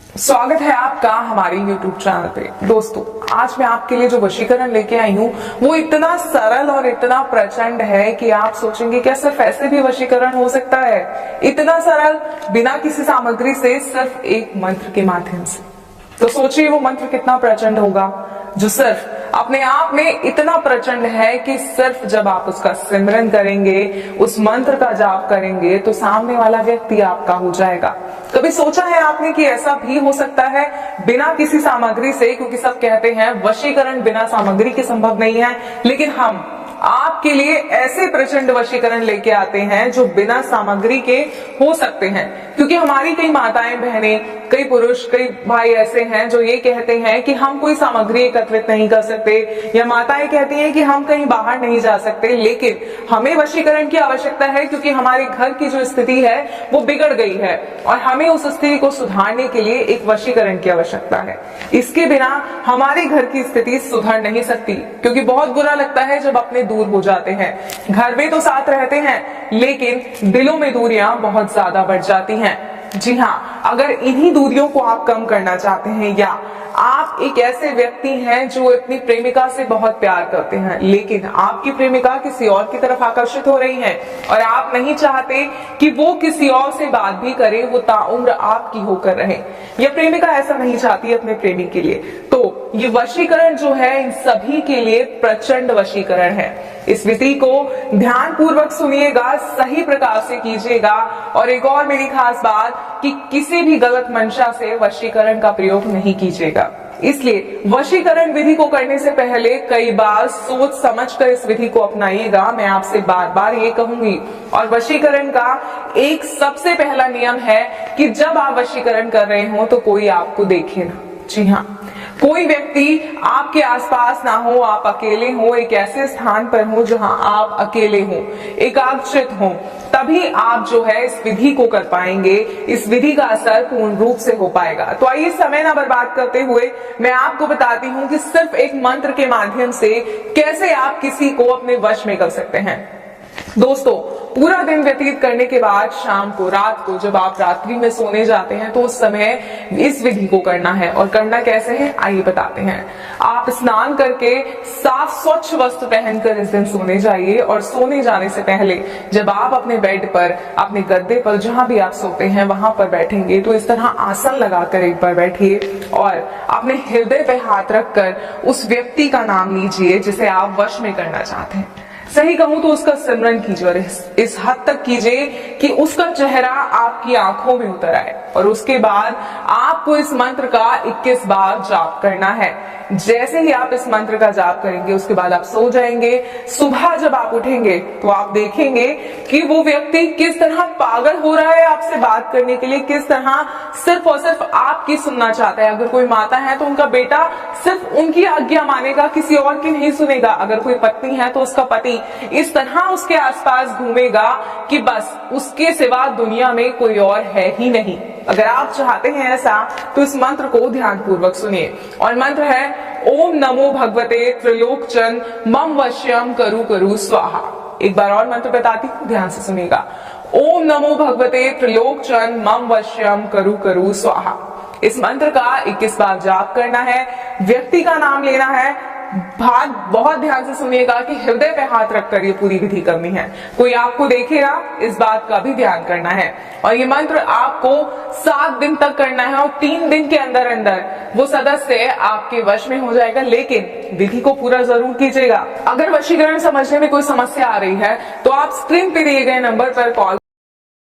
स्वागत है आपका हमारे YouTube चैनल पे। दोस्तों, आज मैं आपके लिए जो वशीकरण लेके आई हूँ वो इतना सरल और इतना प्रचंड है कि आप सोचेंगे क्या सिर्फ ऐसे भी वशीकरण हो सकता है? इतना सरल, बिना किसी सामग्री से, सिर्फ एक मंत्र के माध्यम से। तो सोचिए वो मंत्र कितना प्रचंड होगा, जो सिर्फ अपने आप में इतना प्रचंड है कि सिर्फ जब आप उसका सिमरन करेंगे, उस मंत्र का जाप करेंगे, तो सामने वाला व्यक्ति आपका हो जाएगा। कभी सोचा है आपने कि ऐसा भी हो सकता है बिना किसी सामग्री से? क्योंकि सब कहते हैं वशीकरण बिना सामग्री के संभव नहीं है, लेकिन हम आपके लिए ऐसे प्रचंड वशीकरण लेके आते हैं जो बिना सामग्री के हो सकते हैं। क्योंकि हमारी कई माताएं बहनें, कई पुरुष, कई भाई ऐसे हैं जो ये कहते हैं कि हम कोई सामग्री एकत्रित नहीं कर सकते, या माताएं कहती हैं कि हम कहीं बाहर नहीं जा सकते, लेकिन हमें वशीकरण की आवश्यकता है क्योंकि हमारे घर की जो स्थिति है वो बिगड़ गई है और हमें उस स्थिति को सुधारने के लिए एक वशीकरण की आवश्यकता है। इसके बिना हमारे घर की स्थिति सुधर नहीं सकती, क्योंकि बहुत बुरा लगता है जब अपने दूर हो जाते हैं। घर में तो साथ रहते हैं, लेकिन दिलों में दूरियां बहुत ज्यादा बढ़ जाती हैं। जी हाँ, अगर इन्हीं दूरियों को आप कम करना चाहते हैं, या आप एक ऐसे व्यक्ति हैं जो अपनी प्रेमिका से बहुत प्यार करते हैं, लेकिन आपकी प्रेमिका किसी और की तरफ आकर्षित हो रही है और आप नहीं चाहते कि वो किसी और से बात भी करे, वो ताउम्र आपकी होकर रहे, या प्रेमिका ऐसा नहीं चाहती अपने प्रेमी के लिए, तो ये वशीकरण जो है इन सभी के लिए प्रचंड वशीकरण है। इस विधि को ध्यान पूर्वक सुनिएगा, सही प्रकार से कीजिएगा। और एक और मेरी खास बात कि किसी भी गलत मंशा से वशीकरण का प्रयोग नहीं कीजिएगा। इसलिए वशीकरण विधि को करने से पहले कई बार सोच समझकर इस विधि को अपनाइएगा, मैं आपसे बार बार ये कहूंगी। और वशीकरण का एक सबसे पहला नियम है कि जब आप वशीकरण कर रहे हो तो कोई आपको देखे ना। जी हाँ, कोई व्यक्ति आपके आसपास ना हो, आप अकेले हो, एक ऐसे स्थान पर हो जहां आप अकेले हो, एकाग्रचित हो, तभी आप जो है इस विधि को कर पाएंगे, इस विधि का असर पूर्ण रूप से हो पाएगा। तो आइए समय ना बर्बाद करते हुए मैं आपको बताती हूँ कि सिर्फ एक मंत्र के माध्यम से कैसे आप किसी को अपने वश में कर सकते हैं। दोस्तों, पूरा दिन व्यतीत करने के बाद शाम को, रात को, जब आप रात्रि में सोने जाते हैं, तो उस समय इस विधि को करना है। और करना कैसे है आइए बताते हैं। आप स्नान करके साफ स्वच्छ वस्त्र पहनकर इस दिन सोने जाइए, और सोने जाने से पहले जब आप अपने बेड पर, अपने गद्दे पर, जहां भी आप सोते हैं वहां पर बैठेंगे, तो इस तरह आसन लगाकर एक बार बैठिए और अपने हृदय पे हाथ रखकर उस व्यक्ति का नाम लीजिए जिसे आप वश में करना चाहते हैं। सही कहूं तो उसका सिमरन कीजिए, और इस हद तक कीजिए कि उसका चेहरा आपकी आंखों में उतर आए। और उसके बाद आपको इस मंत्र का 21 बार जाप करना है। जैसे ही आप इस मंत्र का जाप करेंगे, उसके बाद आप सो जाएंगे। सुबह जब आप उठेंगे तो आप देखेंगे कि वो व्यक्ति किस तरह पागल हो रहा है आपसे बात करने के लिए, किस तरह सिर्फ और सिर्फ आपकी सुनना चाहता है। अगर कोई माता है तो उनका बेटा सिर्फ उनकी आज्ञा मानेगा, किसी और की नहीं सुनेगा। अगर कोई पत्नी है तो उसका पति इस तरह उसके आसपास घूमेगा कि बस उसके सिवा दुनिया में कोई और है ही नहीं। अगर आप चाहते हैं ऐसा, तो इस मंत्र को ध्यान पूर्वक सुनिए। और मंत्र है ओम नमो भगवते त्रिलोकचन मम वश्यम करु करु स्वाहा। एक बार और मंत्र बताती हूँ, ध्यान से सुनिएगा। ओम नमो भगवते त्रिलोकचन मम वश्यम करु करु स्वाहा। इस मंत्र का 21 बार जाप करना है, व्यक्ति का नाम लेना है। बात बहुत ध्यान से सुनिएगा कि हृदय पे हाथ रखकर ये पूरी विधि करनी है, कोई आपको देखेगा, इस बात का भी ध्यान करना है। और ये मंत्र आपको 7 दिन तक करना है, और 3 दिन के अंदर अंदर वो सदस्य आपके वश में हो जाएगा। लेकिन विधि को पूरा जरूर कीजिएगा। अगर वशीकरण समझने में कोई समस्या आ रही है तो आप स्क्रीन पे दिए गए नंबर पर कॉल